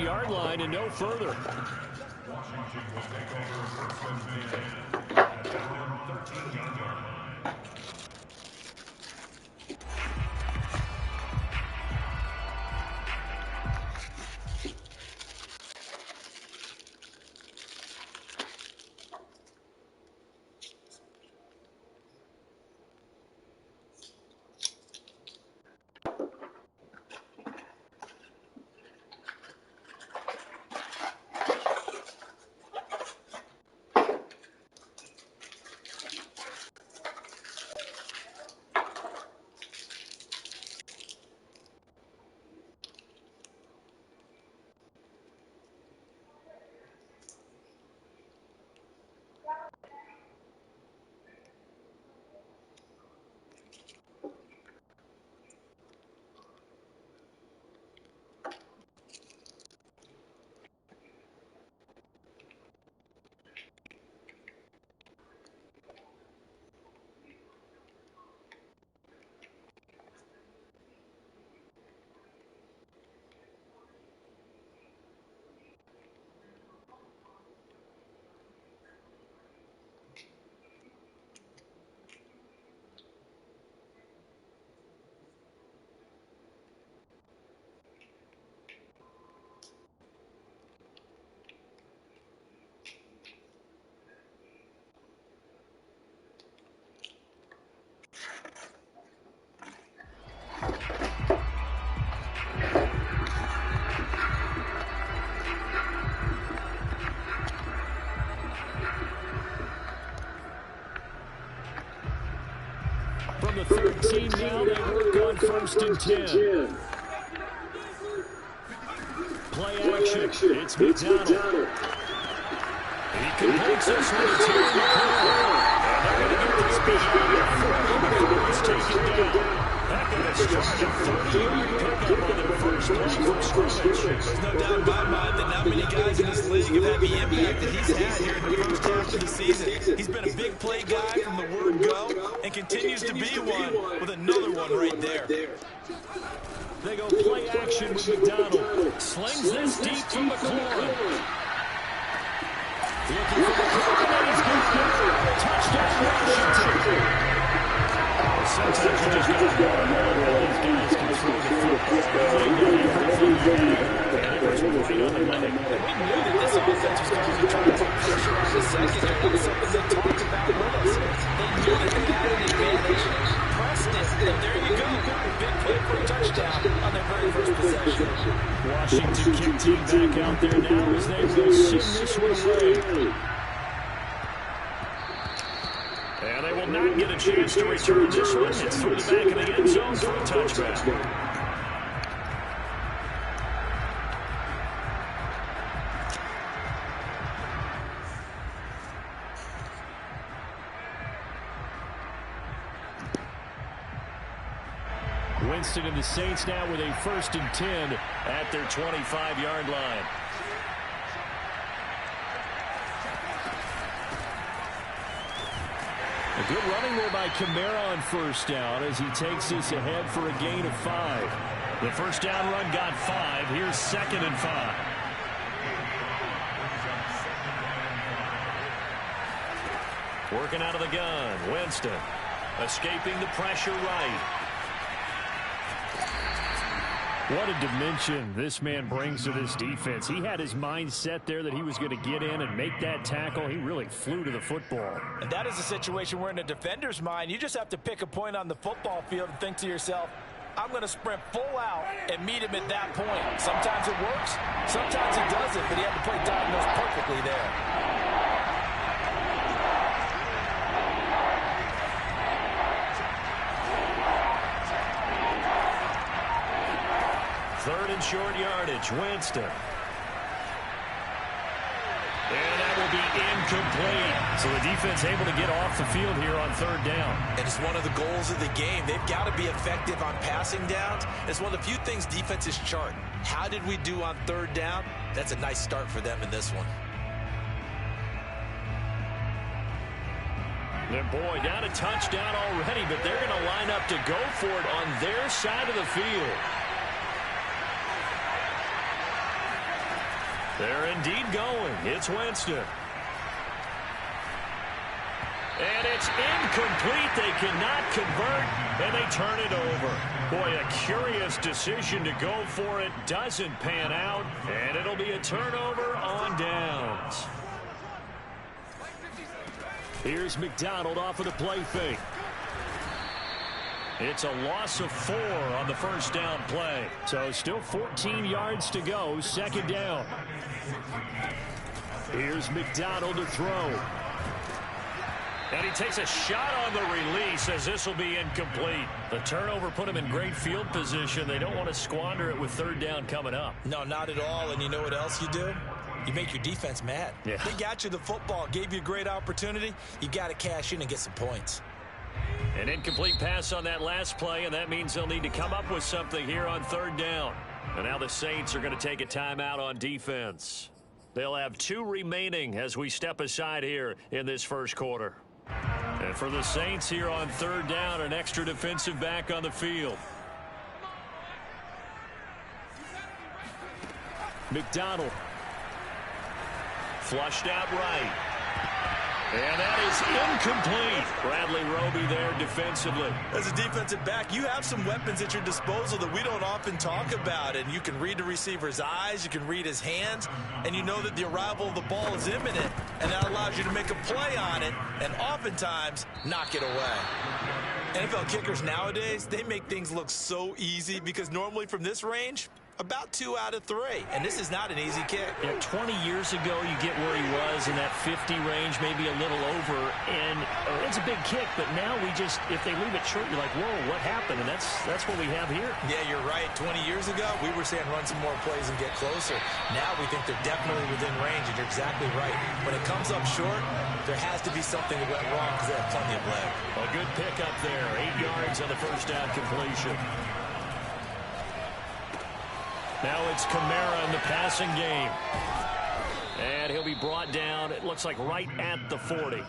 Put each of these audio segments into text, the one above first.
13-yard line and no further. Washington will take over first and 10 at their own 13-yard line. From the 13 now, they work on first and 10. Play action. It's McDonald. He completes this one to Terry McLaurin. And they're going to get this behind before it's taken down. That guy's just a 30-yard pickup on their first play from scrimmage. There's no doubt in my mind that not many guys in this league have had the impact that he's had here in the first half of the season. He's been a big play guy from the word go and continues to be one with another one right there. They go play action with McDonald. Slings this deep to McLaurin. Looking for McLaurin. He's got touchdown Washington. Sometimes you just got to go all these guys can throw the football. They know everything they have. And it was right on the money. We knew that this offense was going to be trying to take pressure on the secondary. That's something they talked about with us. They knew that they had an advantage. Pressed it, and there you go. Big play for a touchdown on their very first possession. Washington kick team back out there now as they will send this one away. And they will not get a chance to return this one. It's through the back of the end zone for a touchback. Winston and the Saints now with a first and 10 at their 25-yard line. A good running there by Kamara on first down as he takes this ahead for a gain of 5. The first down run got 5. Here's 2nd and 5. Working out of the gun. Winston escaping the pressure right. What a dimension this man brings to this defense. He had his mind set there that he was going to get in and make that tackle. He really flew to the football. And that is a situation where in a defender's mind, you just have to pick a point on the football field and think to yourself, I'm going to sprint full out and meet him at that point. Sometimes it works, sometimes it doesn't, but he had to play diagnose perfectly there. Third and short yardage, Winston. And that will be incomplete. So the defense able to get off the field here on third down. And it's one of the goals of the game. They've got to be effective on passing downs. It's one of the few things defenses chart. How did we do on third down? That's a nice start for them in this one. And boy, down a touchdown already, but they're going to line up to go for it on their side of the field. They're indeed going. It's Winston. And it's incomplete. They cannot convert, and they turn it over. Boy, a curious decision to go for it. Doesn't pan out, and it'll be a turnover on downs. Here's McDonald off of the play fake. It's a loss of 4 on the first down play. So still 14 yards to go, second down. Here's McDonald to throw. And he takes a shot on the release as this will be incomplete. The turnover put him in great field position. They don't want to squander it with third down coming up. No, not at all. And you know what else you do? You make your defense mad. Yeah. They got you the football, gave you a great opportunity. You got to cash in and get some points. An incomplete pass on that last play, and that means they'll need to come up with something here on third down. And now the Saints are going to take a timeout on defense. They'll have 2 remaining as we step aside here in this first quarter. And for the Saints here on third down, an extra defensive back on the field. McDonald. Flushed out right. And that is incomplete. Bradley Roby there defensively. As a defensive back, you have some weapons at your disposal that we don't often talk about. And you can read the receiver's eyes, you can read his hands, and you know that the arrival of the ball is imminent. And that allows you to make a play on it and oftentimes knock it away. NFL kickers nowadays, they make things look so easy because normally from this range, about 2 out of 3. And this is not an easy kick. Yeah, 20 years ago, you get where he was in that 50 range, maybe a little over. And it's a big kick, but now we just, if they leave it short, you're like, whoa, what happened? And that's what we have here. Yeah, you're right. 20 years ago, we were saying run some more plays and get closer. Now we think they're definitely within range, and you're exactly right. When it comes up short, there has to be something that went wrong because they have plenty of leg. A good pickup there. 8 yards on the first down completion. Now it's Kamara in the passing game. And he'll be brought down, it looks like right at the 40.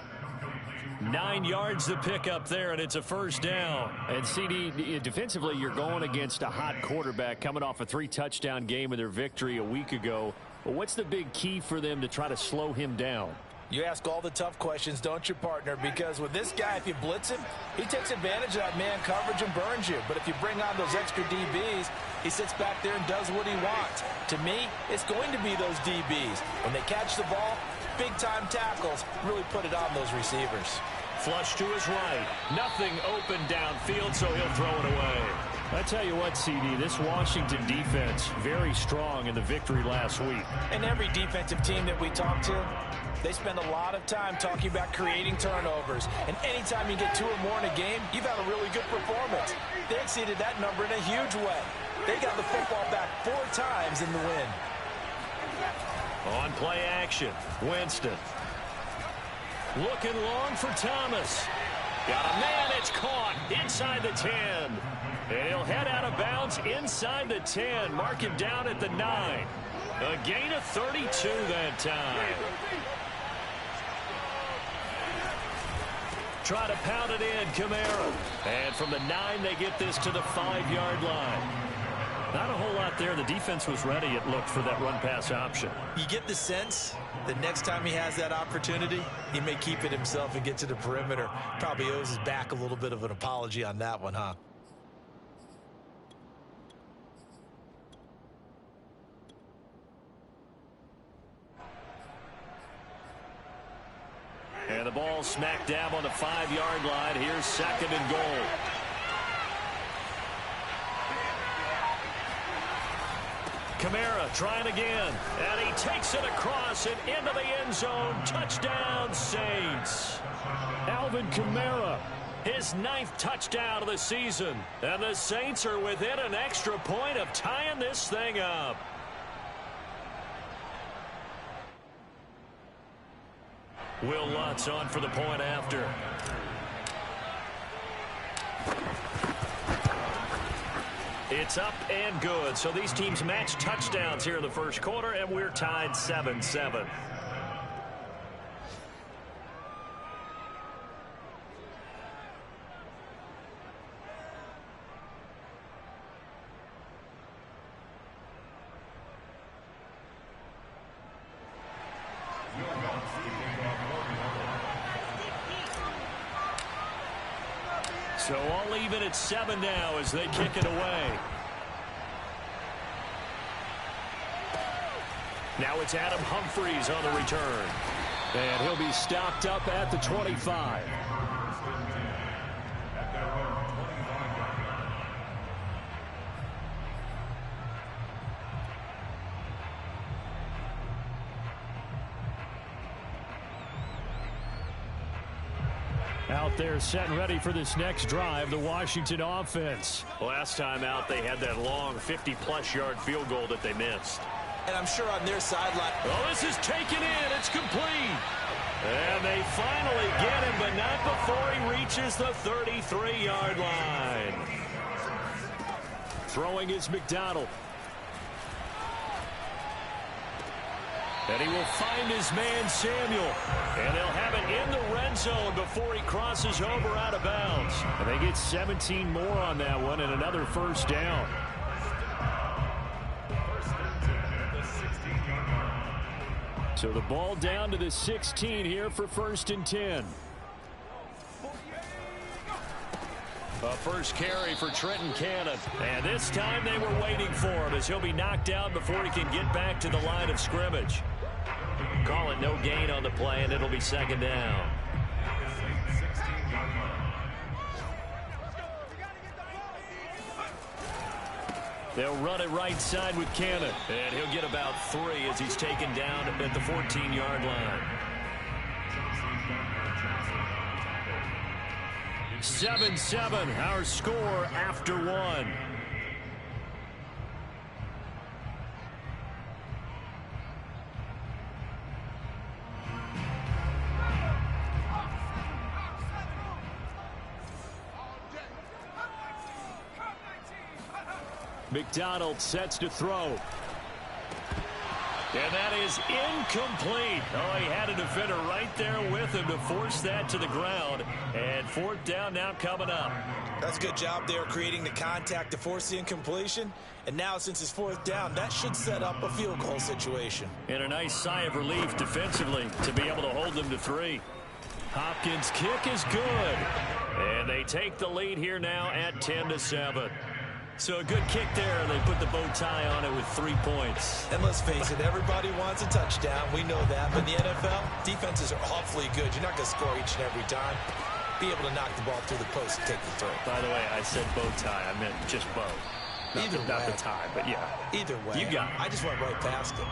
9 yards to pick up there, and it's a first down. And CD, defensively, you're going against a hot quarterback coming off a 3-touchdown game in their victory a week ago. But what's the big key for them to try to slow him down? You ask all the tough questions, don't you, partner? Because with this guy, if you blitz him, he takes advantage of that man coverage and burns you. But if you bring on those extra DBs, he sits back there and does what he wants. To me, it's going to be those DBs. When they catch the ball, big-time tackles really put it on those receivers. Flush to his right. Nothing open downfield, so he'll throw it away. I tell you what, CD, this Washington defense, very strong in the victory last week. And every defensive team that we talk to, they spend a lot of time talking about creating turnovers. And anytime you get 2 or more in a game, you've had a really good performance. They exceeded that number in a huge way. They got the football back 4 times in the win. On play action, Winston. Looking long for Thomas. Got a man, it's caught inside the 10. And he'll head out of bounds inside the 10. Mark him down at the 9. A gain of 32 that time. Try to pound it in, Kamara. And from the 9, they get this to the 5-yard line. Not a whole lot there. The defense was ready, it looked, for that run-pass option. You get the sense that next time he has that opportunity, he may keep it himself and get to the perimeter. Probably owes his back a little bit of an apology on that one, huh? And the ball smack dab on the 5-yard line. Here's 2nd and goal. Kamara trying again. And he takes it across and into the end zone. Touchdown, Saints. Alvin Kamara, his 9th touchdown of the season. And the Saints are within an extra point of tying this thing up. Will Lutz on for the point after. It's up and good. So these teams match touchdowns here in the first quarter, and we're tied 7-7. So all even at 7 now as they kick it away. Now it's Adam Humphries on the return. And he'll be stopped up at the 25. Out there set and ready for this next drive, the Washington offense. Last time out, they had that long 50-plus yard field goal that they missed. And I'm sure on their sideline. Oh, this is taken in. It's complete. And they finally get him, but not before he reaches the 33-yard line. Throwing is McDonald. And he will find his man, Samuel. And they'll have it in the red zone before he crosses over out of bounds. And they get 17 more on that one and another first down. So the ball down to the 16 here for 1st and 10. A first carry for Trenton Cannon. And this time they were waiting for him as he'll be knocked down before he can get back to the line of scrimmage. Call it no gain on the play, and it'll be 2nd down. They'll run it right side with Cannon. And he'll get about 3 as he's taken down at the 14-yard line. 7-7, our score after 1. McDonald sets to throw. And that is incomplete. Oh, he had a defender right there with him to force that to the ground. And 4th down now coming up. That's a good job there creating the contact to force the incompletion. And now since it's 4th down, that should set up a field goal situation. And a nice sigh of relief defensively to be able to hold them to 3. Hopkins' kick is good. And they take the lead here now at 10-7. So a good kick there, and they put the bow tie on it with 3 points. And let's face it, everybody wants a touchdown. We know that. But in the NFL, defenses are awfully good. You're not going to score each and every time. Be able to knock the ball through the post and take the throw. By the way, I said bow tie. I meant just bow. Not the tie, but yeah. Either way. You got it. I just went right past it.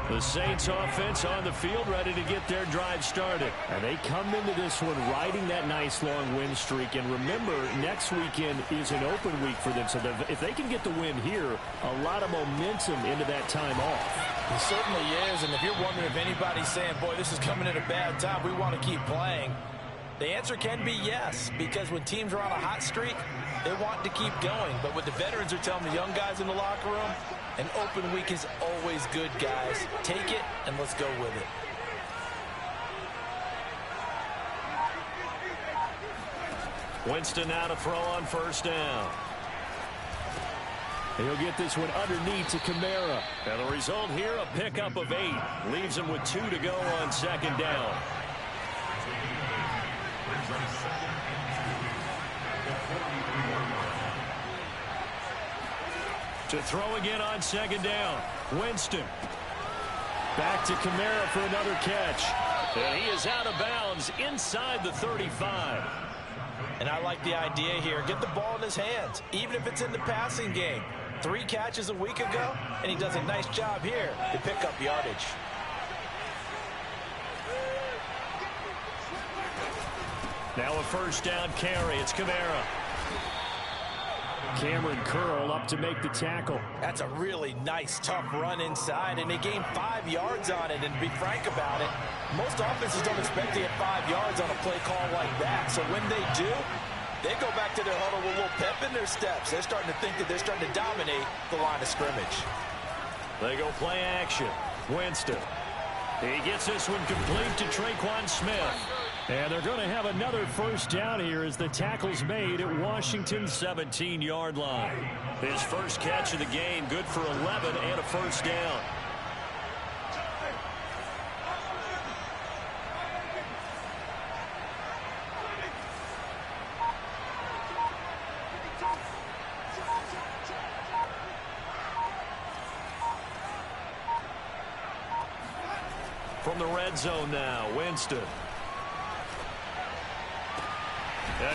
The Saints offense on the field ready to get their drive started. And they come into this one riding that nice long win streak. And remember, next weekend is an open week for them. So if they can get the win here, a lot of momentum into that time off. It certainly is. And if you're wondering if anybody's saying, boy, this is coming at a bad time, we want to keep playing, the answer can be yes. Because when teams are on a hot streak, they want to keep going. But what the veterans are telling the young guys in the locker room, an open week is always good, guys. Take it, and let's go with it. Winston now to throw on 1st down. He'll get this one underneath to Kamara. And the result here, a pickup of 8. Leaves him with 2 to go on 2nd down. To throw again on 2nd down. Winston. Back to Kamara for another catch. And he is out of bounds inside the 35. And I like the idea here. Get the ball in his hands, even if it's in the passing game. 3 catches a week ago, and he does a nice job here to pick up yardage. Now a 1st down carry. It's Kamara. Cameron Curl up to make the tackle. That's a really nice, tough run inside, and they gained 5 yards on it. And to be frank about it, most offenses don't expect to get 5 yards on a play call like that. So when they do, they go back to their huddle with a little pep in their steps. They're starting to think that they're starting to dominate the line of scrimmage. They go play action. Winston. He gets this one complete to Traquan Smith. And they're going to have another first down here as the tackle's made at Washington's 17-yard line. His first catch of the game, good for 11 and a first down. From the red zone now, Winston.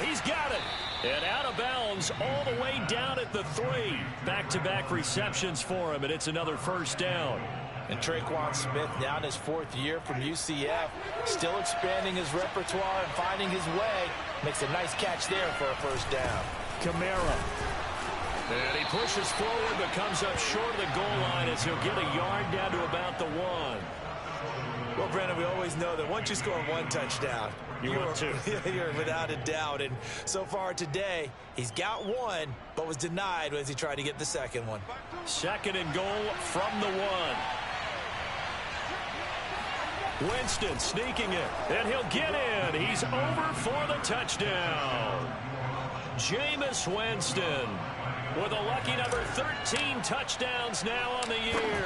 He's got it. And out of bounds all the way down at the 3. Back-to-back receptions for him, and it's another first down. And Traquan Smith now in his 4th year from UCF, still expanding his repertoire and finding his way. Makes a nice catch there for a first down. Kamara. And he pushes forward but comes up short of the goal line as he'll get a yard down to about the 1. Well, Brandon, we always know that once you score 1 touchdown, you're without a doubt. And so far today, he's got 1, but was denied as he tried to get the second one. 2nd and goal from the 1. Winston sneaking it, and he'll get in. He's over for the touchdown. Jameis Winston with a lucky number 13 touchdowns now on the year.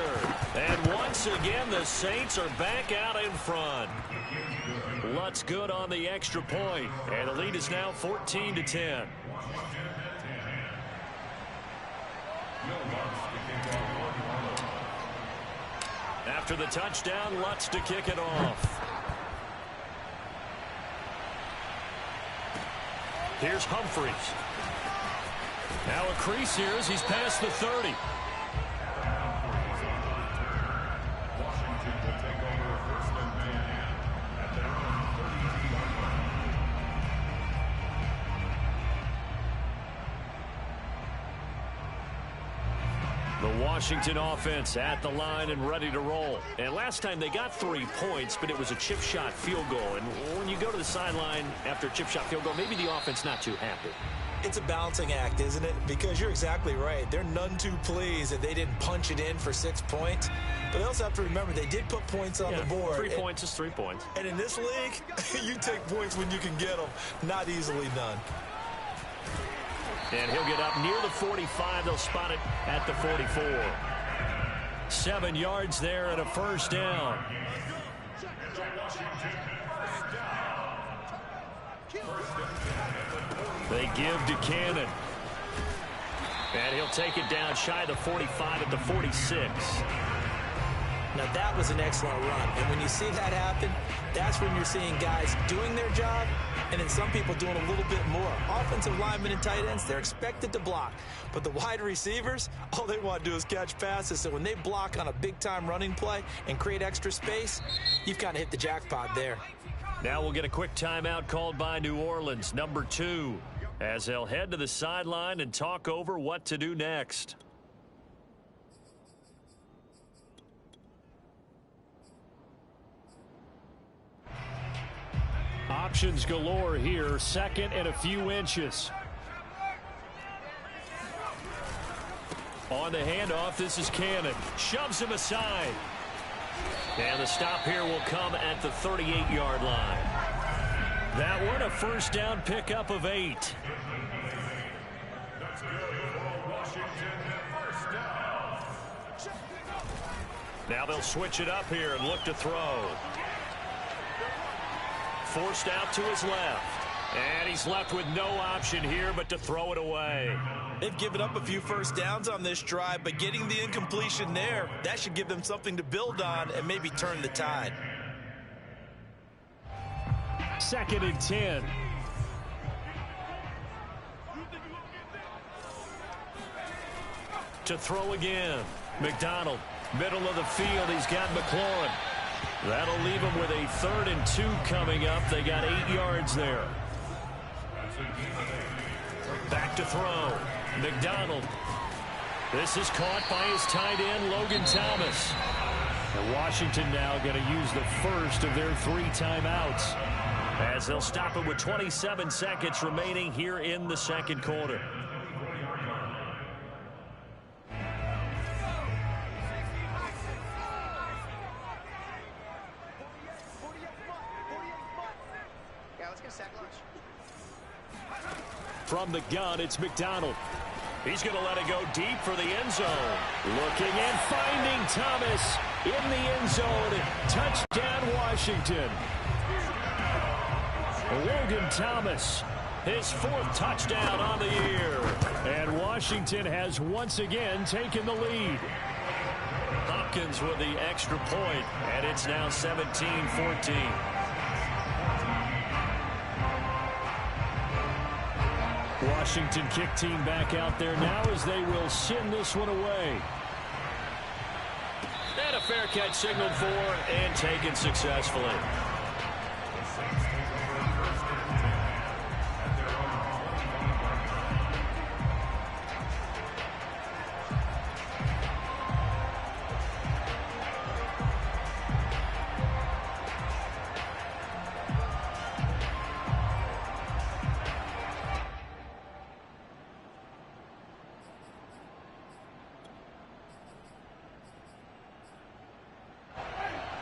And once again, the Saints are back out in front. Lutz good on the extra point, and the lead is now 14-10. After the touchdown, Lutz to kick it off. Here's Humphries. Now a crease here as he's past the 30. Washington will take over first and 10 at their own 32-yard line. The Washington offense at the line and ready to roll. And last time they got 3 points, but it was a chip shot field goal. And when you go to the sideline after a chip shot field goal, maybe the offense not too happy. It's a balancing act, isn't it? Because you're exactly right. They're none too pleased that they didn't punch it in for 6 points. But they also have to remember they did put points on the board. 3 points is 3 points. And in this league, you take points when you can get them. Not easily done. And he'll get up near the 45. They'll spot it at the 44. 7 yards there and a first down. They give to Cannon. And he'll take it down shy of the 45 at the 46. Now that was an excellent run. And when you see that happen, that's when you're seeing guys doing their job and then some people doing a little bit more. Offensive linemen and tight ends, they're expected to block. But the wide receivers, all they want to do is catch passes. So when they block on a big-time running play and create extra space, you've kind of hit the jackpot there. Now we'll get a quick timeout called by New Orleans, number 2, as they'll head to the sideline and talk over what to do next. Options galore here, 2nd and a few inches. On the handoff, this is Cannon. Shoves him aside. And the stop here will come at the 38-yard line. That one a first down pickup of 8. That's good for Washington first down. Now they'll switch it up here and look to throw. Forced out to his left. And he's left with no option here but to throw it away. They've given up a few first downs on this drive, but getting the incompletion there, that should give them something to build on and maybe turn the tide. 2nd and 10. To throw again. McDonald, middle of the field. He's got McLaurin. That'll leave him with a 3rd and 2 coming up. They got 8 yards there. Back to throw. McDonald. This is caught by his tight end, Logan Thomas. And Washington now going to use the first of their 3 timeouts, as they'll stop it with 27 seconds remaining here in the second quarter. From the gun, it's McDonald. He's going to let it go deep for the end zone. Looking and finding Thomas in the end zone. Touchdown, Washington. Logan Thomas, his 4th touchdown on the year. And Washington has once again taken the lead. Hopkins with the extra point, and it's now 17-14. Washington kick team back out there now as they will send this one away. And a fair catch signaled for and taken successfully.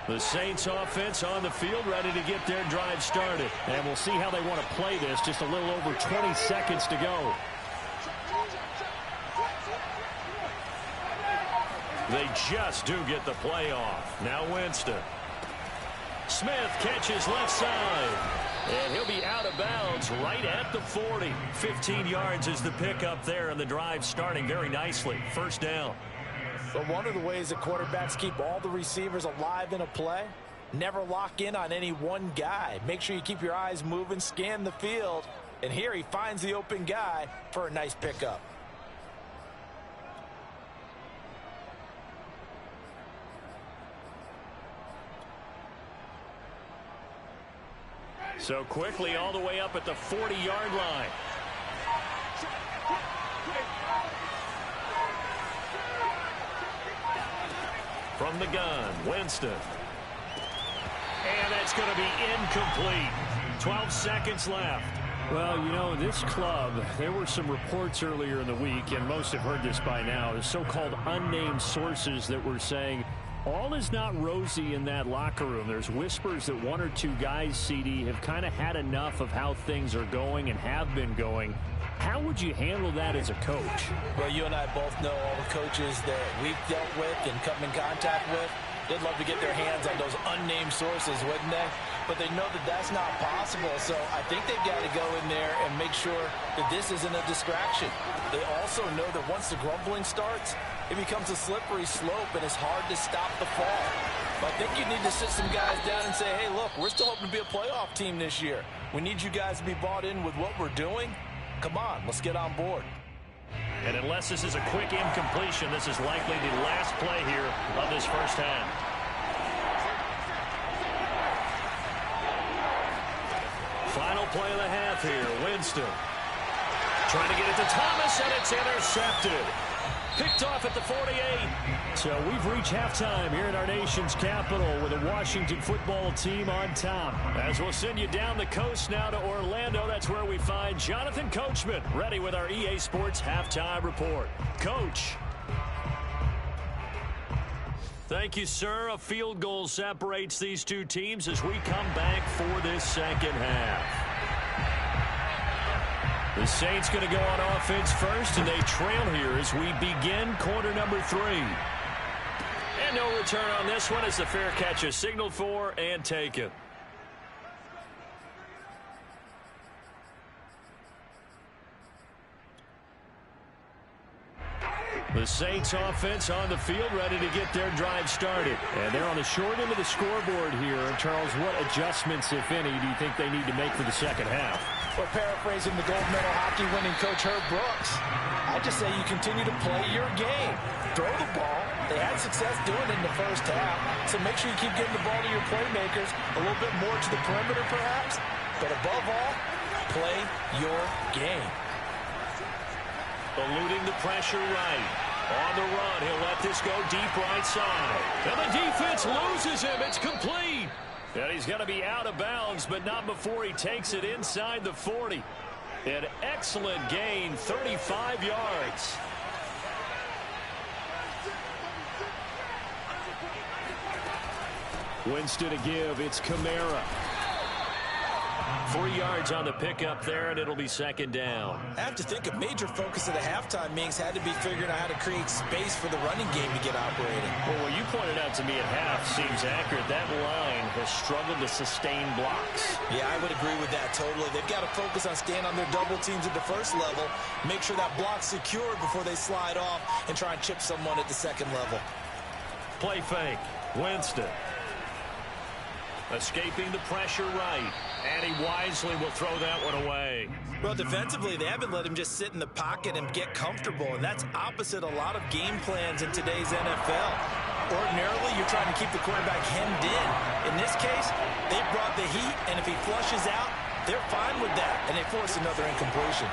The Saints offense on the field, ready to get their drive started. And we'll see how they want to play this. Just a little over 20 seconds to go. They just do get the play off. Now Winston. Smith catches left side. And he'll be out of bounds right at the 40. 15 yards is the pickup there, and the drive starting very nicely. First down. But one of the ways that quarterbacks keep all the receivers alive in a play, never lock in on any one guy. Make sure you keep your eyes moving, scan the field, and here he finds the open guy for a nice pickup. So quickly all the way up at the 40-yard line. From the gun, Winston. And that's going to be incomplete. 12 seconds left. Well, you know, this club, there were some reports earlier in the week, and most have heard this by now, the so-called unnamed sources that were saying all is not rosy in that locker room. There's whispers that 1 or 2 guys, CD, have kind of had enough of how things are going and have been going. How would you handle that as a coach? Well, you and I both know all the coaches that we've dealt with and come in contact with. They'd love to get their hands on those unnamed sources, wouldn't they? But they know that that's not possible, so I think they've got to go in there and make sure that this isn't a distraction. They also know that once the grumbling starts, it becomes a slippery slope, and it's hard to stop the fall. But I think you need to sit some guys down and say, hey, look, we're still hoping to be a playoff team this year. We need you guys to be bought in with what we're doing. Come on, let's get on board. And unless this is a quick incompletion, this is likely the last play here of this first half. Final play of the half here. Winston trying to get it to Thomas, and it's intercepted. Picked off at the 48. So we've reached halftime here in our nation's capital with a Washington football team on top. As we'll send you down the coast now to Orlando, that's where we find Jonathan Coachman ready with our EA Sports halftime report. Coach. Thank you, sir. A field goal separates these two teams as we come back for this second half. The Saints going to go on offense first, and they trail here as we begin quarter number 3. And no return on this one as the fair catch is signaled for and taken. The Saints offense on the field ready to get their drive started. And they're on the short end of the scoreboard here. Charles, what adjustments, if any, do you think they need to make for the second half? Well, paraphrasing the gold medal hockey winning coach Herb Brooks, I just say you continue to play your game. Throw the ball. They had success doing it in the first half, so make sure you keep getting the ball to your playmakers, a little bit more to the perimeter perhaps, but above all, play your game. Eluding the pressure right. On the run, he'll let this go deep right side. And the defense loses him. It's complete. And he's going to be out of bounds, but not before he takes it inside the 40. An excellent gain, 35 yards. Winston to give. It's Kamara. 3 yards on the pickup there, and it'll be second down. I have to think a major focus of the halftime meetings had to be figuring out how to create space for the running game to get operating. Well, what you pointed out to me at half seems accurate. That line has struggled to sustain blocks. Yeah, I would agree with that totally. They've got to focus on staying on their double teams at the first level, make sure that block's secured before they slide off and try and chip someone at the second level. Play fake. Winston. Escaping the pressure right. And he wisely will throw that one away. Well, defensively, they haven't let him just sit in the pocket and get comfortable, and that's opposite a lot of game plans in today's NFL. Ordinarily, you're trying to keep the quarterback hemmed in. In this case, they brought the heat, and if he flushes out, they're fine with that, and they force another incompletion.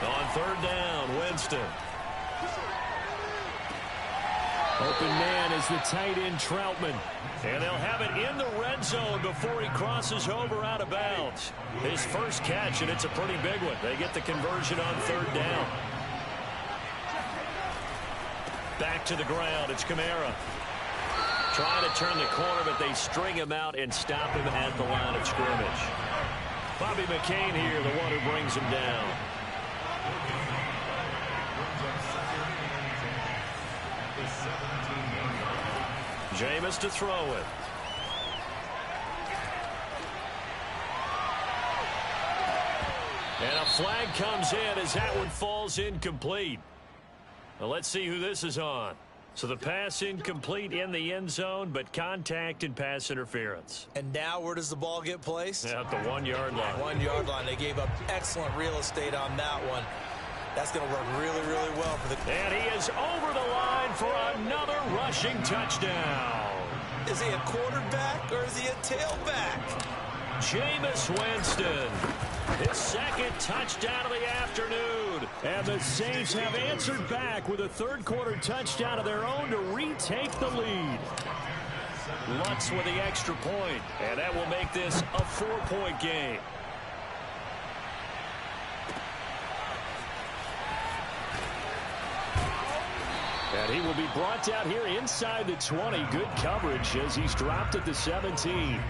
On third down, Winston. Open man is the tight end, Troutman. And they'll have it in the red zone before he crosses over out of bounds. His first catch, and it's a pretty big one. They get the conversion on third down. Back to the ground. It's Kamara. Trying to turn the corner, but they string him out and stop him at the line of scrimmage. Bobby McCain here, the one who brings him down. Jameis to throw it. And a flag comes in as that one falls incomplete. Well, let's see who this is on. So the pass incomplete in the end zone, but contact and pass interference. And now where does the ball get placed? At the 1 yard line. 1 yard line. They gave up excellent real estate on that one. That's going to work really, really well for the... And he is over the line for another rushing touchdown. Is he a quarterback or is he a tailback? Jameis Winston, his second touchdown of the afternoon. And the Saints have answered back with a third-quarter touchdown of their own to retake the lead. Lutz with the extra point, and that will make this a 4-point game. And he will be brought down here inside the 20. Good coverage as he's dropped at the 17.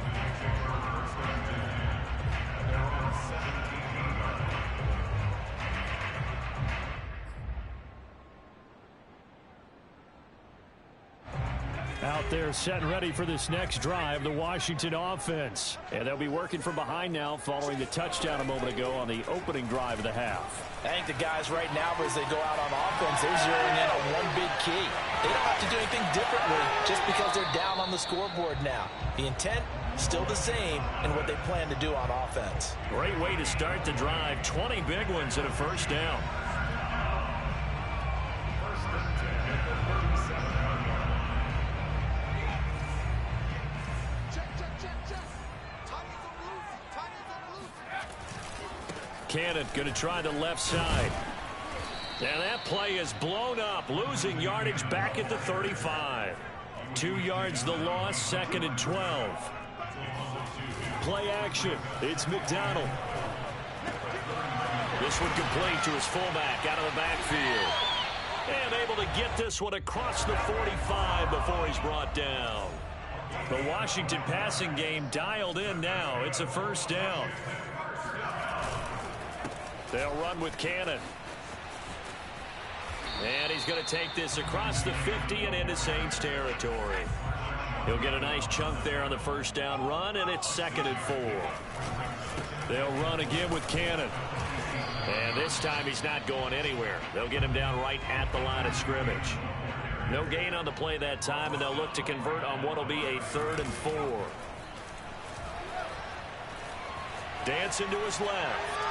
Out there set and ready for this next drive, the Washington offense. And they'll be working from behind now following the touchdown a moment ago on the opening drive of the half. I think the guys right now, as they go out on offense, they're zeroing in on one big key. They don't have to do anything differently just because they're down on the scoreboard now. The intent, still the same in what they plan to do on offense. Great way to start the drive. 20 big ones and a first down. Cannon going to try the left side. And that play is blown up, losing yardage back at the 35. 2 yards the loss, second and 12. Play action. It's McDonald. This one complete to his fullback out of the backfield. And able to get this one across the 45 before he's brought down. The Washington passing game dialed in now. It's a first down. They'll run with Cannon. And he's going to take this across the 50 and into Saints territory. He'll get a nice chunk there on the first down run, and it's second and 4. They'll run again with Cannon. And this time he's not going anywhere. They'll get him down right at the line of scrimmage. No gain on the play that time, and they'll look to convert on what will be a 3rd and 4. Dancing to his left.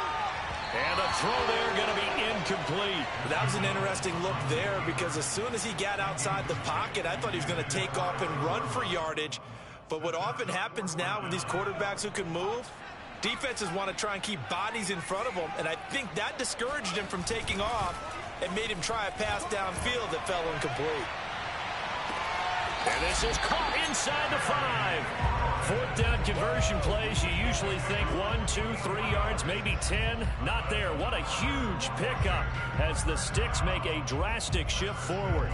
And a throw there going to be incomplete. That was an interesting look there because as soon as he got outside the pocket, I thought he was going to take off and run for yardage. But what often happens now with these quarterbacks who can move, defenses want to try and keep bodies in front of them. And I think that discouraged him from taking off and made him try a pass downfield that fell incomplete. And this is caught inside the 5. 4th down conversion plays, you usually think 1, 2, 3 yards, maybe 10. Not there. What a huge pickup as the Sticks make a drastic shift forward.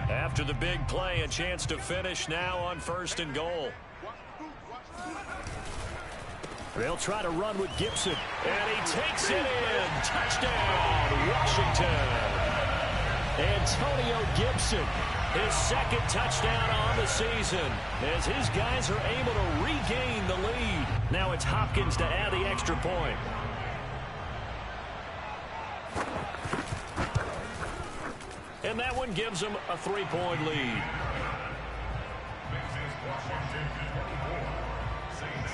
After the big play, a chance to finish now on 1st and goal. They'll try to run with Gibson. And he takes it in. Touchdown, Washington. Antonio Gibson, his 2nd touchdown on the season, as his guys are able to regain the lead. Now it's Hopkins to add the extra point. And that one gives them a 3-point lead. Washington 24, Saints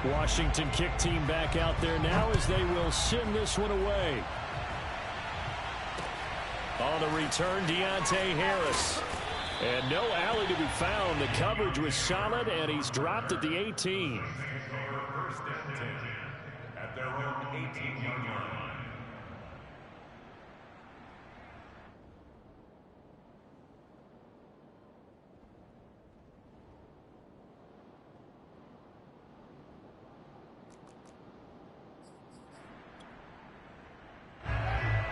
21. Washington kick team back out there now as they will send this one away. On the return, Deontay Harris. And no alley to be found. The coverage was solid, and he's dropped at the 18. First and 10 at their own 18-yard line.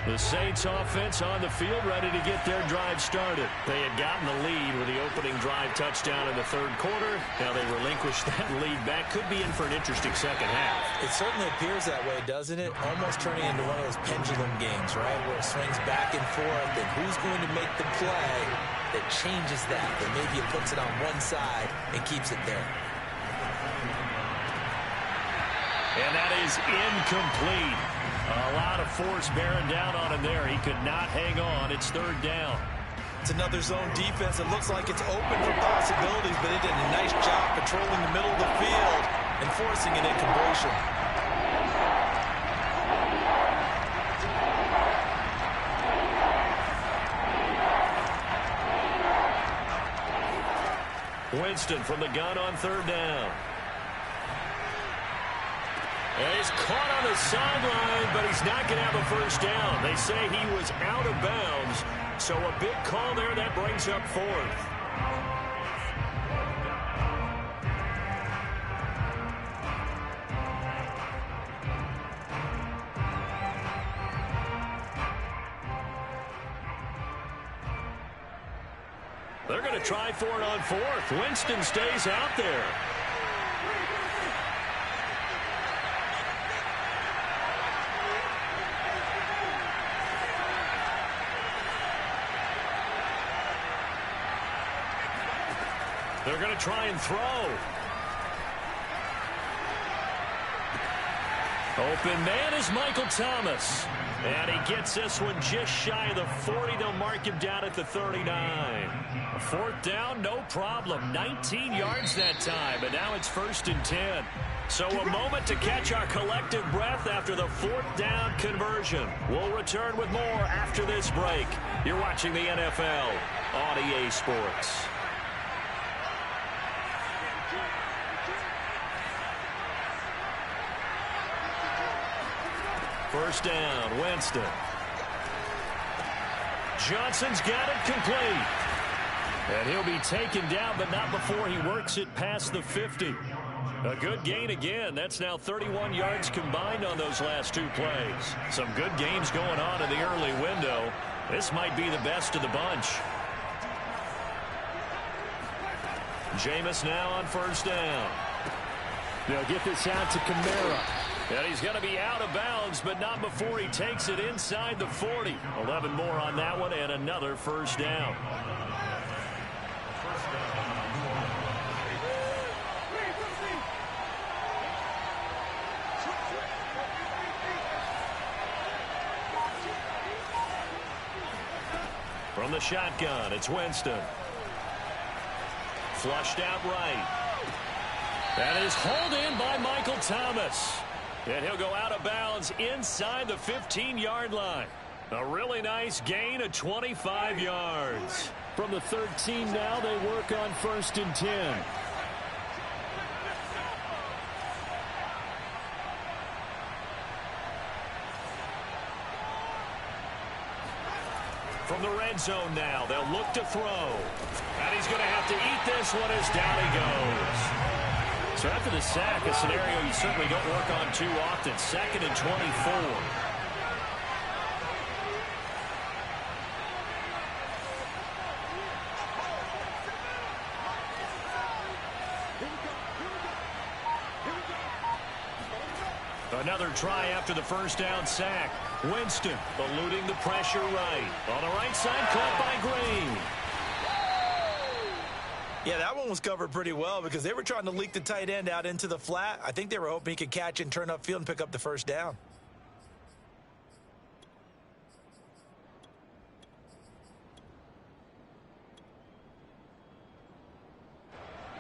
The Saints offense on the field ready to get their drive started. They had gotten the lead with the opening drive touchdown in the 3rd quarter. Now they relinquished that lead back. Could be in for an interesting 2nd half. It certainly appears that way, doesn't it? Almost turning into one of those pendulum games, right? Where it swings back and forth, and who's going to make the play that changes that? Or maybe it puts it on one side and keeps it there. And that is incomplete. A lot of force bearing down on him there. He could not hang on. It's 3rd down. It's another zone defense. It looks like it's open for possibilities, but they did a nice job patrolling the middle of the field and forcing an incompletion. Winston from the gun on 3rd down. And he's caught on the sideline, but he's not going to have a 1st down. They say he was out of bounds, so a big call there that brings up 4th. They're going to try for it on 4th. Winston stays out there. They're going to try and throw. Open man is Michael Thomas. And he gets this one just shy of the 40. They'll mark him down at the 39. A 4th down, no problem. 19 yards that time, but now it's 1st and 10. So a moment to catch our collective breath after the 4th down conversion. We'll return with more after this break. You're watching the NFL on EA Sports. First down, Winston. Johnson's got it complete. And he'll be taken down, but not before he works it past the 50. A good gain again. That's now 31 yards combined on those last 2 plays. Some good games going on in the early window. This might be the best of the bunch. Jameis now on 1st down. They'll get this out to Kamara. And he's going to be out of bounds, but not before he takes it inside the 40. 11 more on that one and another 1st down. From the shotgun, it's Winston. Flushed out right. That is hauled in by Michael Thomas. And he'll go out of bounds inside the 15-yard line. A really nice gain of 25 yards. From the 13 now, they work on 1st and 10. From the red zone now, they'll look to throw. And he's going to have to eat this one as down he goes. So after the sack, a scenario you certainly don't work on too often. 2nd and 24. Another try after the first down sack. Winston eluding the pressure right. On the right side, caught by Green. Yeah, that one was covered pretty well because they were trying to leak the tight end out into the flat. I think they were hoping he could catch and turn upfield and pick up the first down.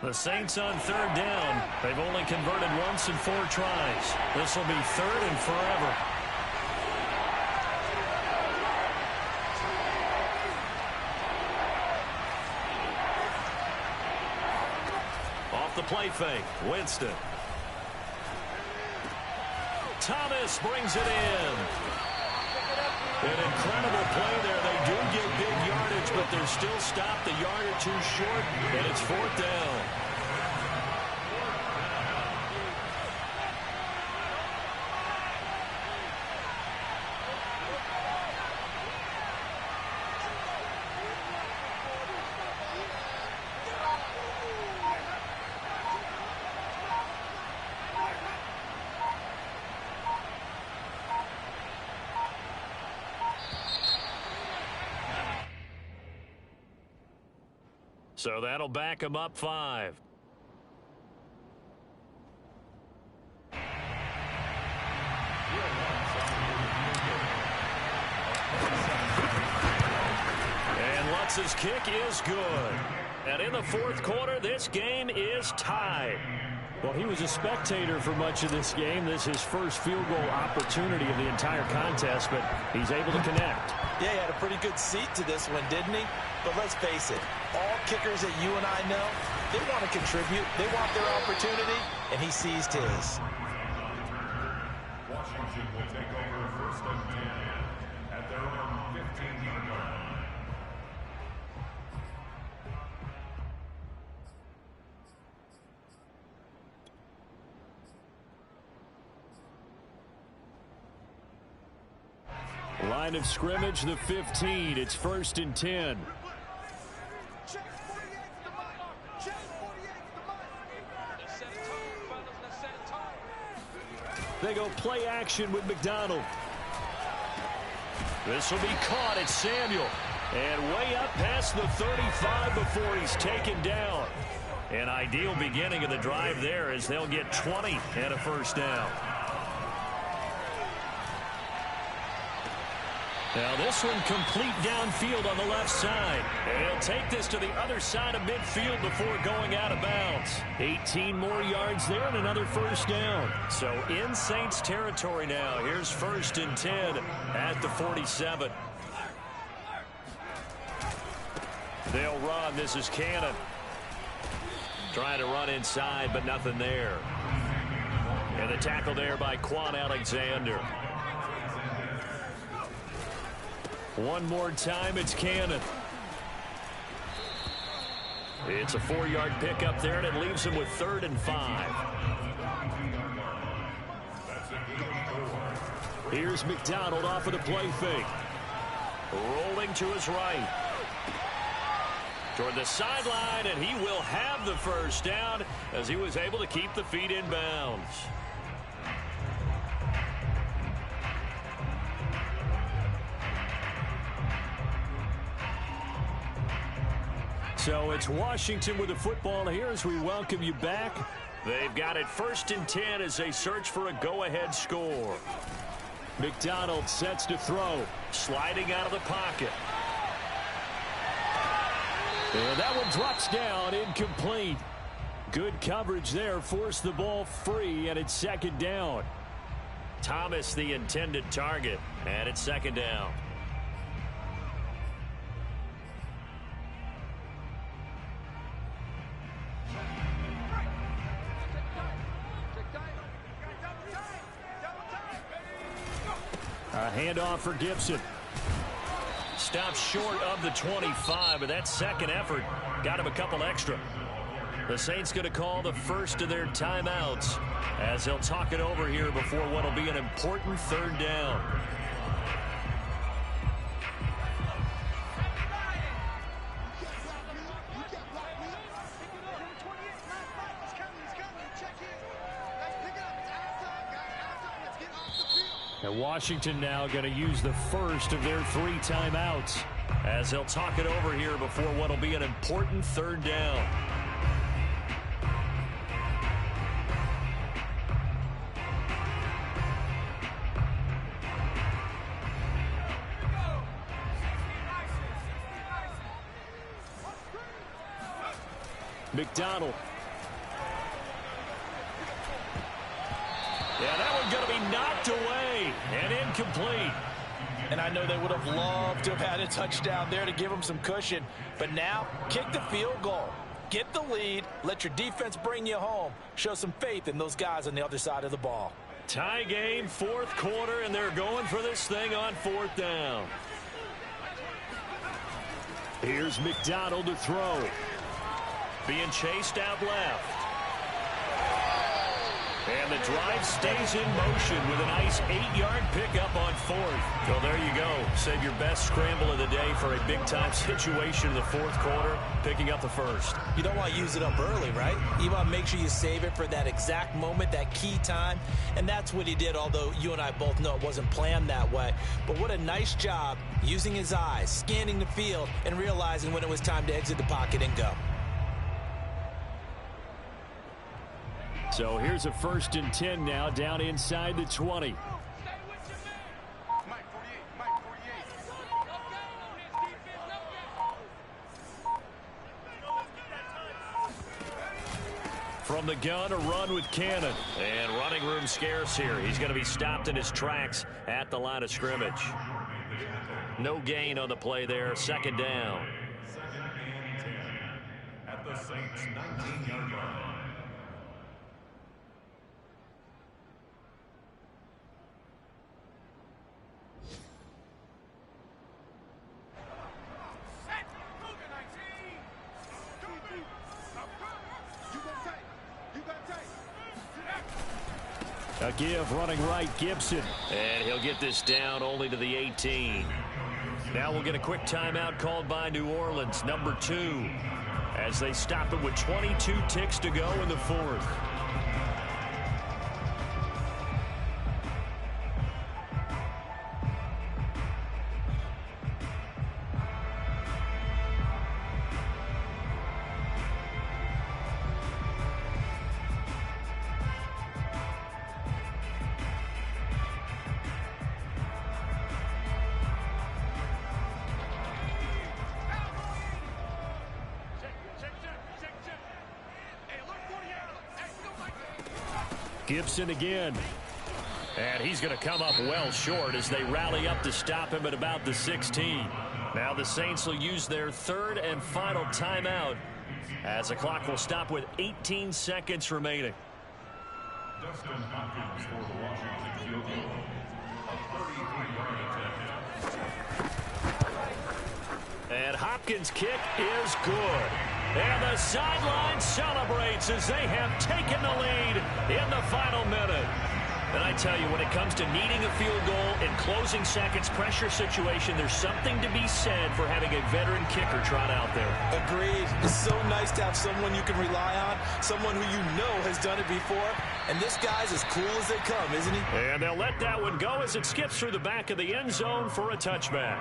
The Saints on 3rd down. They've only converted once in 4 tries. This will be 3rd and forever. Off the play fake, Winston. Thomas brings it in. An incredible play there. They do get big yardage, but they're still stopped a yard or 2 short, and it's 4th down. So that'll back him up 5. And Lutz's kick is good. And in the 4th quarter, this game is tied. Well, he was a spectator for much of this game. This is his first field goal opportunity of the entire contest, but he's able to connect. Yeah, he had a pretty good seat to this one, didn't he? But let's face it, all kickers that you and I know, they want to contribute. They want their opportunity, and he seized his. Washington will take over 1st and 10 at their own 15-yard line. Line of scrimmage, the 15. It's 1st and 10. They go play action with McDonald. This will be caught at Samuel. And way up past the 35 before he's taken down. An ideal beginning of the drive there as they'll get 20 and a first down. Now this one complete downfield on the left side. And he'll take this to the other side of midfield before going out of bounds. 18 more yards there and another first down. So in Saints territory now. Here's 1st and 10 at the 47. They'll run. This is Cannon. Trying to run inside, but nothing there. And the tackle there by Quan Alexander. One more time, it's Cannon. It's a 4-yard pickup there, and it leaves him with 3rd and 5. Here's McDonald off of the play fake. Rolling to his right. Toward the sideline, and he will have the first down as he was able to keep the feet in bounds. So it's Washington with the football here as we welcome you back. They've got it 1st and 10 as they search for a go-ahead score. McDonald sets to throw. Sliding out of the pocket. And that one drops down, incomplete. Good coverage there, forced the ball free, and it's 2nd down. Thomas the intended target, and it's 2nd down. A handoff for Gibson. Stopped short of the 25, but that second effort got him a couple extra. The Saints going to call the first of their timeouts as they'll talk it over here before what will be an important third down. And Washington now going to use the first of their 3 timeouts as they'll talk it over here before what will be an important third down. McDonald. Yeah, that one's going to be knocked away and incomplete. And I know they would have loved to have had a touchdown there to give them some cushion. But now, kick the field goal. Get the lead. Let your defense bring you home. Show some faith in those guys on the other side of the ball. Tie game, 4th quarter, and they're going for this thing on 4th down. Here's McDonald to throw. Being chased out left. And the drive stays in motion with a nice 8-yard pickup on 4th. Well, there you go. Save your best scramble of the day for a big-time situation in the 4th quarter, picking up the first. You don't want to use it up early, right? You want to make sure you save it for that exact moment, that key time. And that's what he did, although you and I both know it wasn't planned that way. But what a nice job using his eyes, scanning the field, and realizing when it was time to exit the pocket and go. So here's a 1st and 10 now, down inside the 20. From the gun, a run with Cannon. And running room scarce here. He's going to be stopped in his tracks at the line of scrimmage. No gain on the play there. 2nd down. 2nd and 10 at the Saints' 19-yard line. A give running right, Gibson. And he'll get this down only to the 18. Now we'll get a quick timeout called by New Orleans, number 2, as they stop it with 22 ticks to go in the 4th. Gibson again. And he's going to come up well short as they rally up to stop him at about the 16. Now the Saints will use their 3rd and final timeout as the clock will stop with 18 seconds remaining. Dustin Hopkins for the Washington field goal. A 33-yard attempt. And Hopkins' kick is good. And the sideline celebrates as they have taken the lead in the final minute. And I tell you, when it comes to needing a field goal in closing seconds, pressure situation, there's something to be said for having a veteran kicker trot out there. Agreed. It's so nice to have someone you can rely on, someone who you know has done it before. And this guy's as cool as they come, isn't he? And they'll let that one go as it skips through the back of the end zone for a touchback.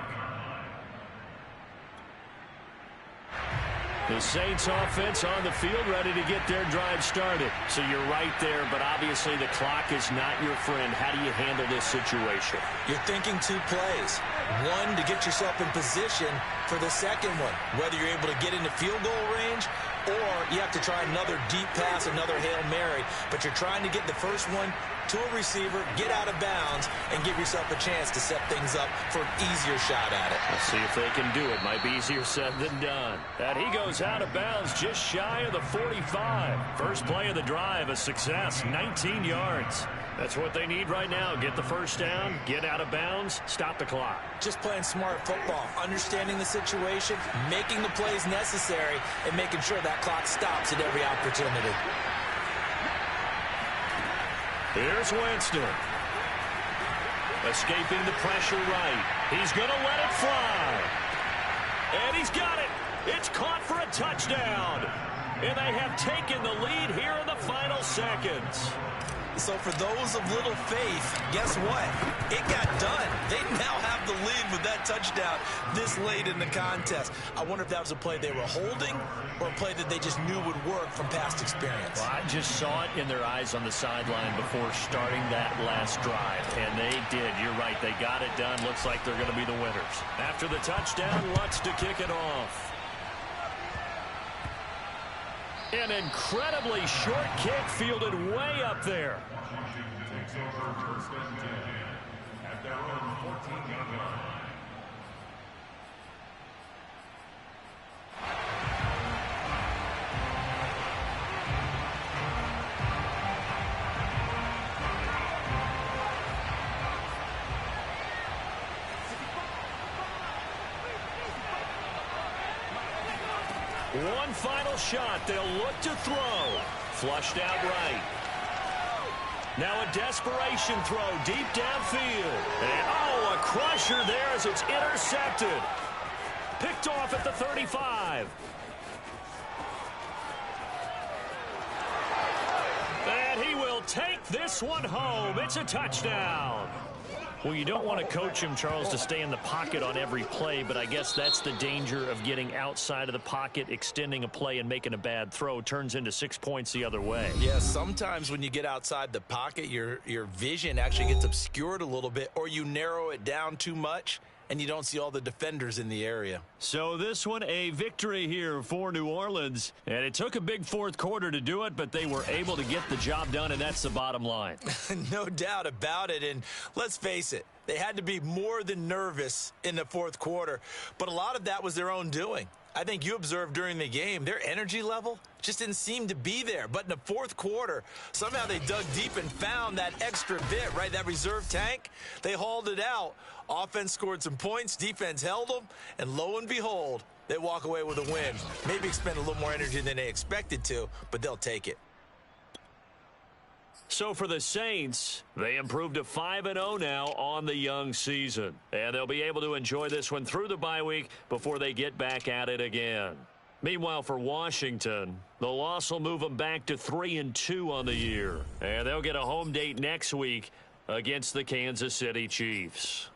The Saints offense on the field ready to get their drive started. So you're right there, but obviously the clock is not your friend. How do you handle this situation? You're thinking 2 plays. One, to get yourself in position for the second one, whether you're able to get into field goal range or you have to try another deep pass, another Hail Mary. But you're trying to get the first one to a receiver, get out of bounds, and give yourself a chance to set things up for an easier shot at it. We'll see if they can do it. Might be easier said than done. And he goes out of bounds just shy of the 45. First play of the drive, a success, 19 yards. That's what they need right now. Get the first down, get out of bounds, stop the clock. Just playing smart football, understanding the situation, making the plays necessary, and making sure that clock stops at every opportunity. Here's Winston. Escaping the pressure right. He's going to let it fly. And he's got it. It's caught for a touchdown. And they have taken the lead here in the final seconds. So for those of little faith, guess what? It got done. They now have the lead with that touchdown this late in the contest. I wonder if that was a play they were holding or a play that they just knew would work from past experience. Well, I just saw it in their eyes on the sideline before starting that last drive, and they did. You're right. They got it done. Looks like they're going to be the winners. After the touchdown, Lutz to kick it off. An incredibly short kick fielded way up there. Takes over first and 10 at their own 14-yard line. One final shot. They'll look to throw. Flushed out right. Now a desperation throw deep downfield. And, oh, a crusher there as it's intercepted. Picked off at the 35. And he will take this one home. It's a touchdown. Well, you don't want to coach him, Charles, to stay in the pocket on every play, but I guess that's the danger of getting outside of the pocket, extending a play, and making a bad throw. Turns into 6 points the other way. Yeah, sometimes when you get outside the pocket, your vision actually gets obscured a little bit, or you narrow it down too much, and you don't see all the defenders in the area. So this one, a victory here for New Orleans. And it took a big fourth quarter to do it, but they were able to get the job done, and that's the bottom line. No doubt about it. And let's face it, they had to be more than nervous in the fourth quarter. But a lot of that was their own doing. I think you observed during the game, their energy level just didn't seem to be there. But in the fourth quarter, somehow they dug deep and found that extra bit, right? That reserve tank. They hauled it out. Offense scored some points. Defense held them. And lo and behold, they walk away with a win. Maybe expend a little more energy than they expected to, but they'll take it. So for the Saints, they improved to 5-0 now on the young season. And they'll be able to enjoy this one through the bye week before they get back at it again. Meanwhile, for Washington, the loss will move them back to 3-2 on the year. And they'll get a home date next week against the Kansas City Chiefs.